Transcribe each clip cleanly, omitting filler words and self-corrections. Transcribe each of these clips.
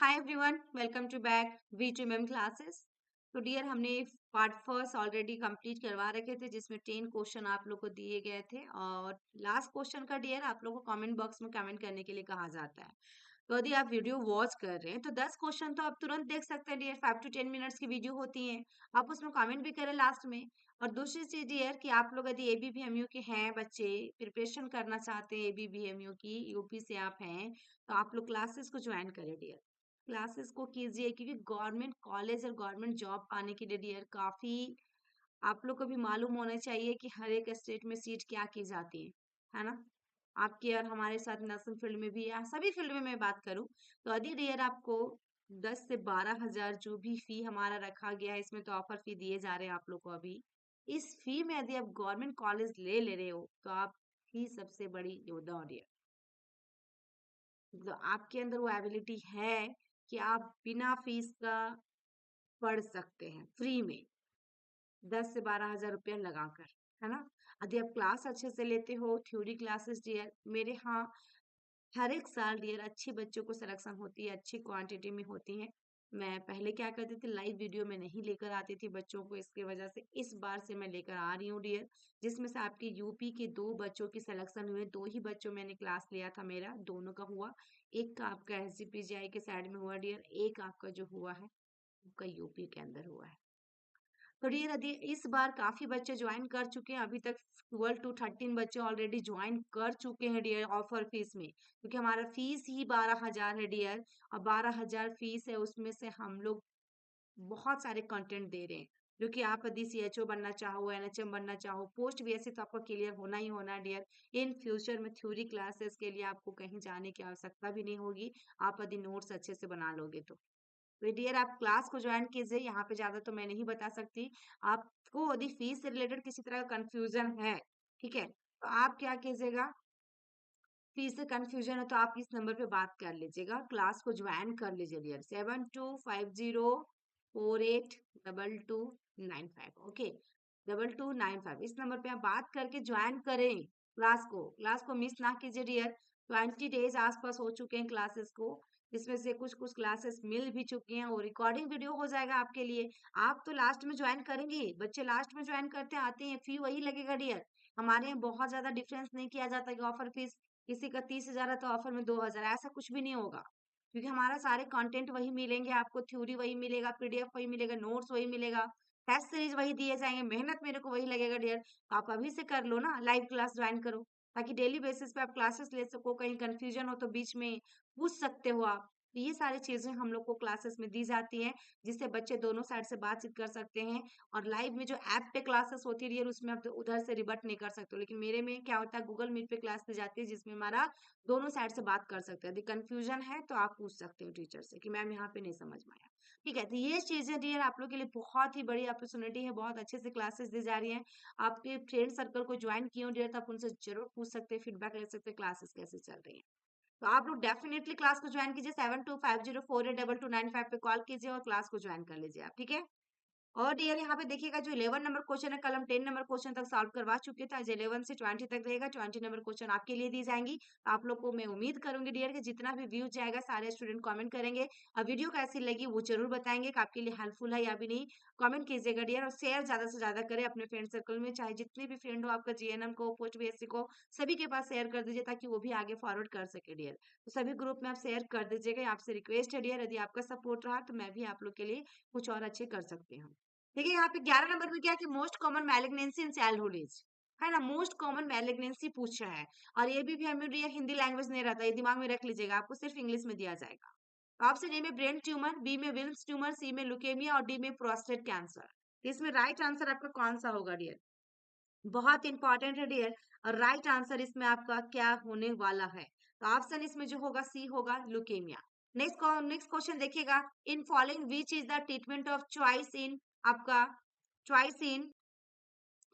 Hi everyone, welcome to back V2MM classes. तो dear हमने part first already complete करवा रखे थे जिसमें 10 क्वेश्चन आप लोग को दिए गए थे और लास्ट क्वेश्चन का डियर आप लोग को कमेंट बॉक्स में कमेंट करने के लिए कहा जाता है। तो यदि आप वीडियो वॉच कर रहे हैं तो 10 क्वेश्चन तो आप तुरंत देख सकते हैं डियर। 5 to 10 मिनट्स की वीडियो होती है, आप उसमें कमेंट भी करें लास्ट में। और दूसरी चीज डियर कि आप लोग यदि ABPMU के हैं बच्चे, प्रिपरेशन करना चाहते हैं ABPMU की, यूपी से आप हैं, तो आप लोग क्लासेस को ज्वाइन करें डियर। क्लासेस को कीजिए क्योंकि गवर्नमेंट कॉलेज और गवर्नमेंट जॉब पाने के लिए डियर काफी आप लोग को भी मालूम होना चाहिए कि हर एक स्टेट में सीट क्या की जाती है ना। आपके और हमारे साथ नर्सिंग फील्ड में भी या सभी फील्ड में मैं बात करूं तो यदि डियर आपको 10 से 12 हजार जो भी फी हमारा रखा गया है, इसमें तो ऑफर फी दिए जा रहे हैं आप लोग को अभी। इस फी में यदि आप गवर्नमेंट कॉलेज ले रहे हो तो आप ही सबसे बड़ी योद्धा हो डियर। तो आपके अंदर वो एबिलिटी है कि आप बिना फीस का पढ़ सकते हैं फ्री में 10 से 12 हजार रुपया लगाकर, है ना। यदि आप क्लास अच्छे से लेते हो, थ्योरी क्लासेस डियर मेरे यहाँ हर एक साल डियर अच्छी बच्चों को सिलेक्शन होती है, अच्छी क्वांटिटी में होती है। मैं पहले क्या करती थी, लाइव वीडियो में नहीं लेकर आती थी बच्चों को, इसकी वजह से इस बार से मैं लेकर आ रही हूँ डियर। जिसमें से आपके यूपी के 2 बच्चों की सिलेक्शन हुए, 2 ही बच्चों मैंने क्लास लिया था, मेरा दोनों का हुआ। एक का आपका SGPGI के साइड में हुआ डियर, एक आपका जो हुआ है आपका यूपी के अंदर हुआ है। तो डियर यदि इस बार काफी बच्चे ज्वाइन कर चुके हैं, अभी तक 12 to 13 बच्चे ऑलरेडी ज्वाइन कर चुके हैं डियर ऑफर फीस में, क्योंकि हमारा फीस ही 12 हजार है डियर। और 12 हजार फीस है, उसमें से हम लोग बहुत सारे कंटेंट दे रहे हैं। जो कि आप यदि CHO बनना चाहो, NHM बनना चाहो, पोस्ट BSc तो आपका क्लियर होना ही होना है डियर। इन फ्यूचर में थ्योरी क्लासेस के लिए आपको कहीं जाने की आवश्यकता भी नहीं होगी, आप यदि नोट्स अच्छे से बना लोगे तो डियर आप क्लास को ज्वाइन कीजिए। यहाँ पे ज्यादा तो मैं नहीं बता सकती। आपको यदि फीस से रिलेटेड किसी तरह का कंफ्यूजन है, ठीक है, तो आप क्या कीजिएगा, फीस से कंफ्यूजन है तो आप इस नंबर पे बात कर लीजिएगा, क्लास को ज्वाइन कर लीजिए डियर। 7250482295। ओके, 2295 इस नंबर पे आप बात करके ज्वाइन करें क्लास को मिस ना कीजिए डियर। 20 डेज आसपास हो चुके हैं क्लासेस को, जिसमें से कुछ कुछ क्लासेस मिल भी चुकी हैं और रिकॉर्डिंग वीडियो हो जाएगा आपके लिए। आप तो लास्ट में ज्वाइन करेंगे, बच्चे लास्ट में ज्वाइन करते आते हैं, फी वही लगेगा डियर। हमारे यहाँ बहुत ज्यादा डिफरेंस नहीं किया जाता कि ऑफर फीस किसी का 30 हजार है तो ऑफर में 2 हजार, ऐसा कुछ भी नहीं होगा। क्योंकि हमारा सारे कंटेंट वही मिलेंगे आपको, थ्योरी वही मिलेगा, PDF वही मिलेगा, नोट्स वही मिलेगा, टेस्ट सीरीज वही दिए जाएंगे, मेहनत मेरे को वही लगेगा डियर। तो आप अभी से कर लो ना, लाइव क्लास ज्वाइन करो, ताकि डेली बेसिस पे आप क्लासेस ले सको, कहीं कंफ्यूजन हो तो बीच में पूछ सकते हो आप। तो ये सारी चीजें हम लोग को क्लासेस में दी जाती हैं, जिससे बच्चे दोनों साइड से बातचीत कर सकते हैं। और लाइव में जो ऐप पे क्लासेस होती है उसमें आप तो उधर से रिबट नहीं कर सकते हो, लेकिन मेरे में क्या होता है, गूगल मीट पे क्लास दी जाती है जिसमें हमारा दोनों साइड से बात कर सकते हैं। यदि कंफ्यूजन है तो आप पूछ सकते हो टीचर से कि मैम यहाँ पे नहीं समझ में आया। ठीक है, तो ये चीजें डियर आप लोग के लिए बहुत ही बड़ी अपॉर्चुनिटी है, बहुत अच्छे से क्लासेस दी जा रही है। आपके फ्रेंड सर्कल को ज्वाइन किए हो डियर तो आप उनसे जरूर पूछ सकते हैं, फीडबैक ले सकते हैं क्लासेस कैसे चल रही है। तो आप लोग डेफिनेटली क्लास को ज्वाइन कीजिए। 7250482295 पे कॉल कीजिए और क्लास को ज्वाइन कर लीजिए आप, ठीक है। और डियर यहाँ पे देखिएगा, जो 11 नंबर क्वेश्चन है कल हम 10 नंबर क्वेश्चन तक सॉल्व करवा चुके थे, आज 11 से 20 तक रहेगा। 20 नंबर क्वेश्चन आपके लिए दी जाएंगी। तो आप लोग को मैं उम्मीद करूंगी डियर कि जितना भी व्यूज जाएगा सारे स्टूडेंट कमेंट करेंगे और वीडियो कैसी लगी वो जरूर बताएंगे कि आपके लिए हेल्पफुल है या भी नहीं। कमेंट कीजिएगा डियर और शेयर ज्यादा से ज्यादा करें अपने फ्रेंड सर्कल में, चाहे जितने भी फ्रेंड हो आपका, GNM को, पोस्ट BSc को, सभी के पास शेयर कर दीजिए ताकि वो भी आगे फॉरवर्ड कर सके डियर। तो सभी ग्रुप में आप शेयर कर दीजिएगा, आपसे रिक्वेस्ट है डियर। यदि आपका सपोर्ट रहा तो मैं भी आप लोग के लिए कुछ और अच्छे कर सकती हूँ। देखिए यहाँ पे 11 नंबर में क्या है कि most common malignancy in childhood age, है ना, मोस्ट कॉमन मैलिग्नेंसी पूछ रहा है। और ये भी हमें हिंदी लैंग्वेज नहीं रहता, ये दिमाग में रख लीजिएगा, आपको सिर्फ इंग्लिश में दिया जाएगा। ऑप्शन ए में ब्रेन ट्यूमर, बी में विल्स ट्यूमर, सी में लुकेमिया और डी में प्रोस्टेट कैंसर। इसमें राइट आंसर आपका कौन सा होगा डियर, बहुत इंपॉर्टेंट है डियर। और राइट आंसर इसमें आपका क्या होने वाला है, तो ऑप्शन इसमें जो होगा सी होगा, लुकेमिया। नेक्स्ट क्वेश्चन देखिएगा, in following which is the treatment of choice in आपका चॉइस इन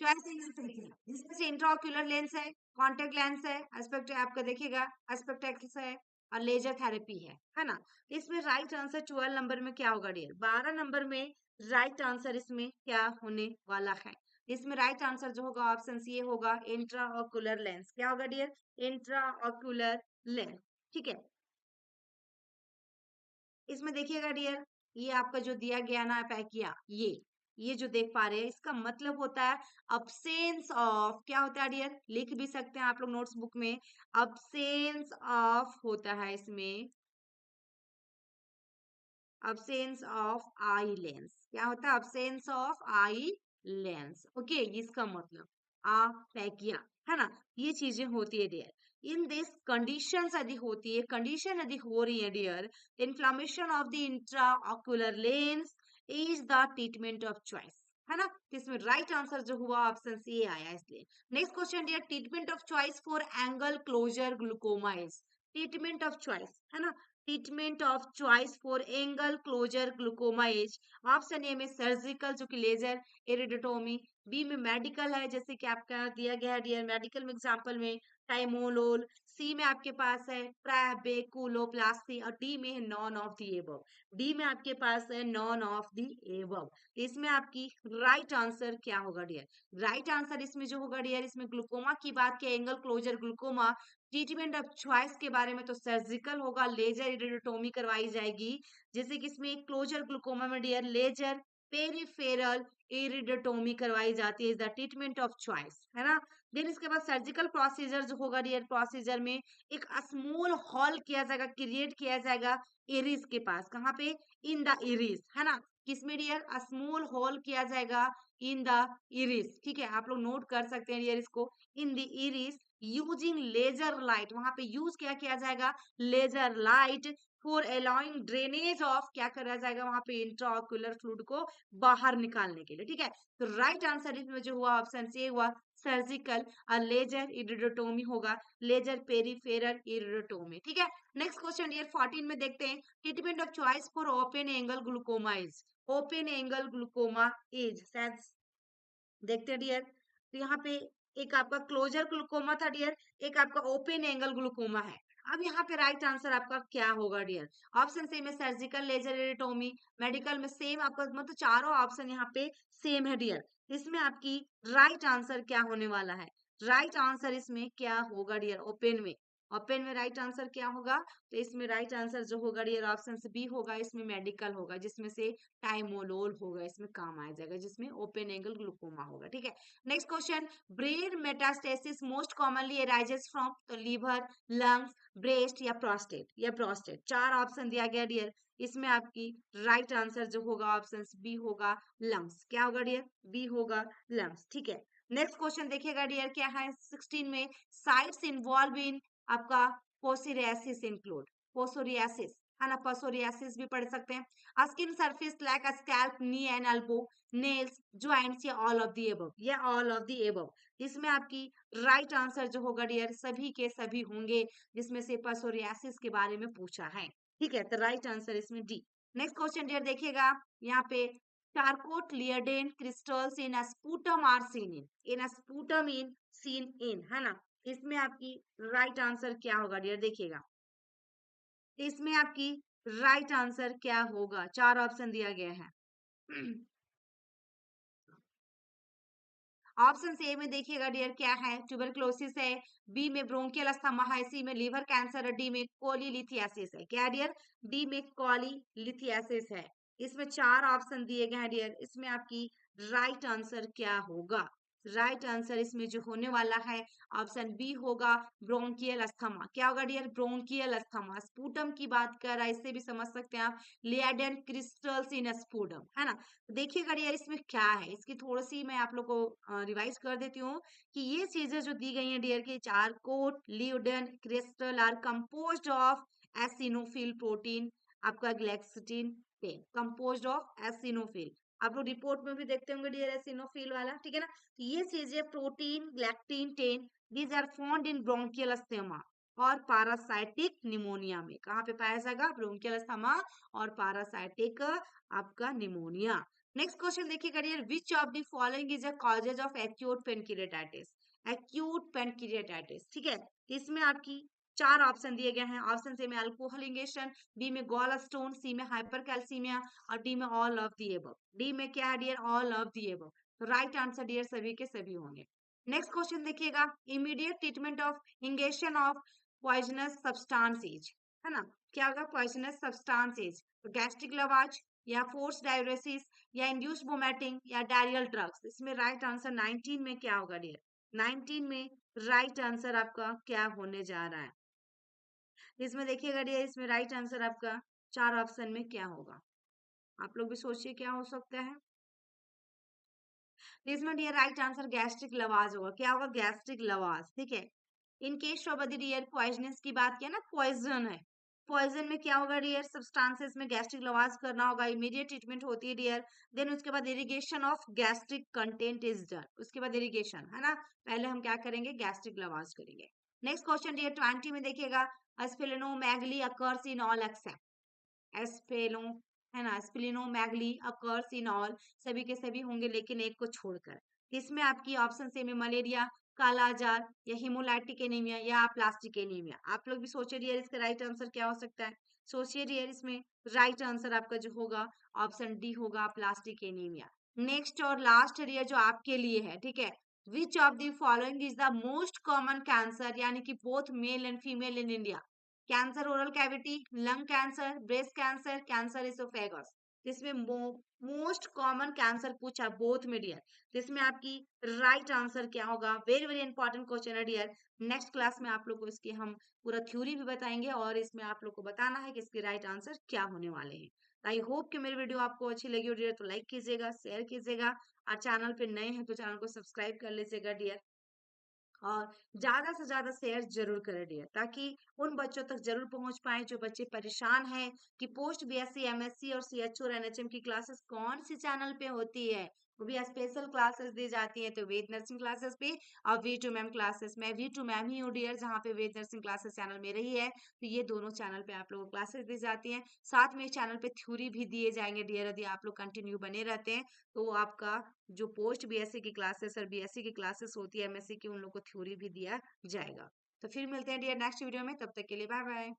जिसमें से इंट्राओक्यूलर लेंस है, कॉन्टेक्ट लेंस है, एस्पेक्ट आपका देखिएगा एस्पेक्टेक्स है और लेजर थेरेपी है ना। इसमें राइट आंसर 12 नंबर में क्या होगा डियर, 12 नंबर में राइट आंसर इसमें क्या होने वाला है। इसमें राइट आंसर जो होगा ऑप्शन सी होगा, इंट्राओक्यूलर लेंस। क्या होगा डियर, इंट्राओक्यूलर लेंस, ठीक है। इसमें देखिएगा डियर, ये आपका जो दिया गया ना पैकिया, ये जो देख पा रहे हैं, इसका मतलब होता है अब्सेंस ऑफ, क्या होता है डियर, लिख भी सकते हैं आप लोग नोट्स बुक में, अब्सेंस ऑफ होता है इसमें, अब्सेंस ऑफ आई लेंस, क्या होता है, absence of eye lens, okay, इसका मतलब पैकिया, है ना, ये चीजें होती है डियर। इन दिस कंडीशंस यदि होती है, कंडीशन यदि हो रही है dear, inflammation of the intra ocular lens is the treatment of choice, है ना, तो इसमें राइट आंसर जो हुआ ऑप्शन सी आया, इसलिए next question dear, treatment of choice for angle closure glaucoma is, treatment of choice, है ना, treatment of choice for angle closure glaucoma as, option A में सर्जिकल जो कि लेजर इरिडोटोमी, बी में मेडिकल है जैसे कि आपका दिया गया है डियर, मेडिकल में एग्जांपल में टाइमोलोल, सी में आपके पास है ट्रैबेकुलोप्लास्टी और डी में है none of the above, D में आपके पास है नॉन ऑफ द एबव, इसमें आपकी राइट आंसर क्या होगा डियर, राइट आंसर इसमें जो होगा डियर, इसमें ग्लूकोमा की बात की, angle closure glaucoma, treatment of choice के बारे में तो सर्जिकल होगा, लेजर इरिडोटोमी करवाई जाएगी, जैसे कि इसमें क्लोजर ग्लूकोमा में डियर लेजर पेरिफेरल इरिडोटोमी करवाई जाती है, is the treatment of choice, है ना। देन इसके बाद सर्जिकल प्रोसीजर जो होगा डियर, प्रोसीजर में एक स्मॉल हॉल किया जाएगा, क्रिएट किया जाएगा इरिस के पास, कहाँ पे, इन द इरिस, है ना, किसमें डियर, स्मॉल हॉल किया जाएगा इन द इरिस, ठीक है, आप लोग नोट कर सकते हैं डियर इसको, in the iris using laser light, वहां पे यूज क्या किया जाएगा, laser light for allowing drainage of, क्या करा जाएगा वहां पे, इंट्राऑक्यूलर फ्लूइड को बाहर निकालने के लिए, ठीक है, तो राइट आंसर इसमें जो हुआ ऑप्शन सी हुआ सर्जिकल, और लेजर इरिडोटोमी होगा, लेजर पेरिफेरल इरिडोटोमी, ठीक है। नेक्स्ट क्वेश्चन ईयर 14 में देखते हैं, treatment of choice for open angle glaucoma is, open angle glaucoma is, देखते हैं डियर, तो यहाँ पे एक आपका क्लोजर ग्लूकोमा था डियर, एक आपका ओपन एंगल ग्लूकोमा है, अब यहाँ पे राइट आंसर आपका क्या होगा डियर, ऑप्शन सी में सर्जिकल लेजर एरिटोमी, मेडिकल में सेम आपका, मतलब चारों ऑप्शन यहाँ पे सेम है डियर, इसमें आपकी राइट आंसर क्या होने वाला है, राइट आंसर इसमें क्या होगा डियर, ओपन में, ओपन में राइट आंसर क्या होगा, तो इसमें राइट आंसर जो होगा डियर ऑप्शन बी होगा, इसमें मेडिकल होगा, जिसमें से टाइमोलोल होगा, इसमें काम आ जाएगा, जिसमें ओपन एंगल ग्लूकोमा होगा, ठीक है। Next question, brain metastasis most commonly arises from, तो लीवर, लंग्स, ब्रेस्ट या प्रोस्टेट, चार ऑप्शन दिया गया डियर, इसमें आपकी राइट आंसर जो होगा ऑप्शन बी होगा लंग्स, क्या होगा डियर, बी होगा लंग्स, ठीक है। नेक्स्ट क्वेश्चन देखिएगा डियर, क्या है 16 में, साइट्स इन्वॉल्व इन आपका पोसिरियासिस इंक्लूड, पोसोरियासिस, है ना, पोसोरियासिस भी पढ़ सकते हैं, skin surface like scalp, knee and elbow, nails, joints या ऑल ऑफ द एबव, या ऑल ऑफ द एबव, इसमें आपकी राइट आंसर जो होगा डियर सभी के सभी होंगे, जिसमें से पोसोरियासिस के बारे में पूछा है, ठीक है, तो राइट आंसर इसमें डी। नेक्स्ट क्वेश्चन डियर देखिएगा, यहाँ पे Charcot Leyden crystals in sputum are seen in sputum in seen in, है ना, इसमें आपकी राइट आंसर क्या होगा डियर, देखिएगा इसमें आपकी राइट आंसर क्या होगा, चार ऑप्शन दिया गया है, ऑप्शन ए में देखिएगा डियर क्या है, ट्यूबरक्लोसिस है, बी में ब्रोंकियल अस्थमा है, सी में लीवर कैंसर है, डी में कोलीलिथियासिस है, क्या डियर, डी में कोलीलिथियासिस है, इसमें चार ऑप्शन दिए गए हैं डियर, इसमें आपकी राइट आंसर क्या होगा, राइट आंसर इसमें जो होने वाला है ऑप्शन बी होगा ब्रोंकियल अस्थमा, क्या होगा डियर, ब्रोंकियल अस्थमा, स्पूटम की बात कर रहा है, इससे भी समझ सकते हैं आप, लियाडेन क्रिस्टल्स इन स्पूटम, है ना, देखिएगा यार इसमें क्या है, इसकी थोड़ी सी मैं आप लोग को रिवाइज कर देती हूँ कि ये चीजें जो दी गई हैं डियर के, Charcot Leyden crystal are composed of eosinophil protein, आपका ग्लाइक्सिन 10 कंपोज्ड ऑफ एसिनोफिल, आप लोग रिपोर्ट में भी देखते होंगे डियर एसिनोफिल वाला, ठीक है ना, तो ये चीजें protein galectin 10 these are found in bronchial asthma और पैरासाइटिक निमोनिया में, कहाँ पे पाया जाएगा, ब्रोंकियल अस्थमा और पैरासाइटिक आपका निमोनिया। नेक्स्ट क्वेश्चन देखिए करिए, which of the following is a causes of acute pancreatitis, acute pancreatitis, ठीक है, इसमें आपकी चार ऑप्शन दिए गए हैं, ऑप्शन से में अल्कोहल इंजेक्शन, बी में गॉल स्टोन, सी में हाइपरकैल्सीमिया और डी में all of the above, D में क्या है dear, all of the above, तो राइट आंसर डियर सभी के सभी होंगे। नेक्स्ट क्वेश्चन देखिएगा, immediate treatment of injection of poisonous substances, है ना? क्या होगा? पॉइजनस सब्सटेंसेस, तो गैस्ट्रिक लवाज या फोर्स डाययूरेसिस या इंड्यूस्ड वोमिटिंग या डायरियल ड्रग्स। इसमें राइट आंसर 19 में क्या होगा डियर? 19 में राइट आंसर आपका क्या होने जा रहा है? इसमें देखिएगा डियर, इसमें राइट आंसर आपका 4 ऑप्शन में क्या होगा? आप लोग भी सोचिए क्या हो सकता है? तो इसमें डियर राइट आंसर गैस्ट्रिक लवाज होगा। क्या होगा? गैस्ट्रिक लवाज, ठीक है। इन केस ऑफ यदि डियर पॉइजनस की बात किया ना, पॉइजन है, पॉइजन में क्या होगा डियर? सब्सटेंसेस में गैस्ट्रिक लवाज करना होगा, इमीडिएट ट्रीटमेंट होती है डियर। देन उसके बाद irrigation of gastric content is done, उसके बाद इरिगेशन, है ना। पहले हम क्या करेंगे? गैस्ट्रिक लवाज करेंगे। नेक्स्ट क्वेश्चन डियर 20 में देखिएगा, स्प्लेनोमेगली अकर्स इन ऑल एक्सेप्ट एस्पेलो, है ना, स्प्लिनोमेगली अकर्स इन ऑल, सभी के सभी होंगे लेकिन एक को छोड़कर। इसमें आपकी ऑप्शन से में मलेरिया, काला जार या हिमोलाइटिक एनीमिया या प्लास्टिक एनीमिया। आप लोग भी सोचिए डियर इसका राइट आंसर क्या हो सकता है? सोचिए डियर, इसमें राइट आंसर आपका जो होगा ऑप्शन डी होगा, प्लास्टिक एनीमिया। नेक्स्ट और लास्ट डियर जो आपके लिए है, ठीक है, विच of the following is the most common cancer, यानी कि both male and female in India? Cancer oral cavity, lung cancer, breast cancer, cancer oesophagus. जिसमें मोस्ट कॉमन कैंसर पूछा बोथ में डियर, जिसमें आपकी राइट आंसर क्या होगा? वेरी वेरी इंपॉर्टेंट क्वेश्चन है डियर। नेक्स्ट क्लास में आप लोग को इसकी हम पूरा थ्योरी भी बताएंगे और इसमें आप लोग को बताना है कि इसके राइट आंसर क्या होने वाले हैं। आई होप कि मेरी वीडियो आपको अच्छी लगी हो डियर, तो लाइक कीजिएगा, शेयर कीजिएगा, और चैनल पे नए हैं तो चैनल को सब्सक्राइब कर लीजिएगा डियर। और ज्यादा से ज्यादा शेयर जरूर करें डियर, ताकि उन बच्चों तक जरूर पहुंच पाए जो बच्चे परेशान हैं कि पोस्ट बीएससी एमएससी और सीएचओ और एनएचएम की क्लासेस कौन सी चैनल पे होती है। वो भी स्पेशल क्लासेस दी जाती है, तो वेद नर्सिंग क्लासेस पे और वी टू मैम क्लासेस। मैं वी टू मैम ही हूँ डियर, जहाँ पे वेद नर्सिंग क्लासेस चैनल मेरे ही है। तो ये दोनों चैनल पे आप लोगों को क्लासेस दी जाती हैं, साथ में इस चैनल पे थ्योरी भी दिए जाएंगे डियर। यदि आप लोग कंटिन्यू बने रहते हैं तो आपका जो पोस्ट बीएससी की क्लासेस और बीएससी की क्लासेस होती है एमएससी की, उन लोग को थ्योरी भी दिया जाएगा। तो फिर मिलते हैं डियर नेक्स्ट वीडियो में, तब तक के लिए बाय बाय।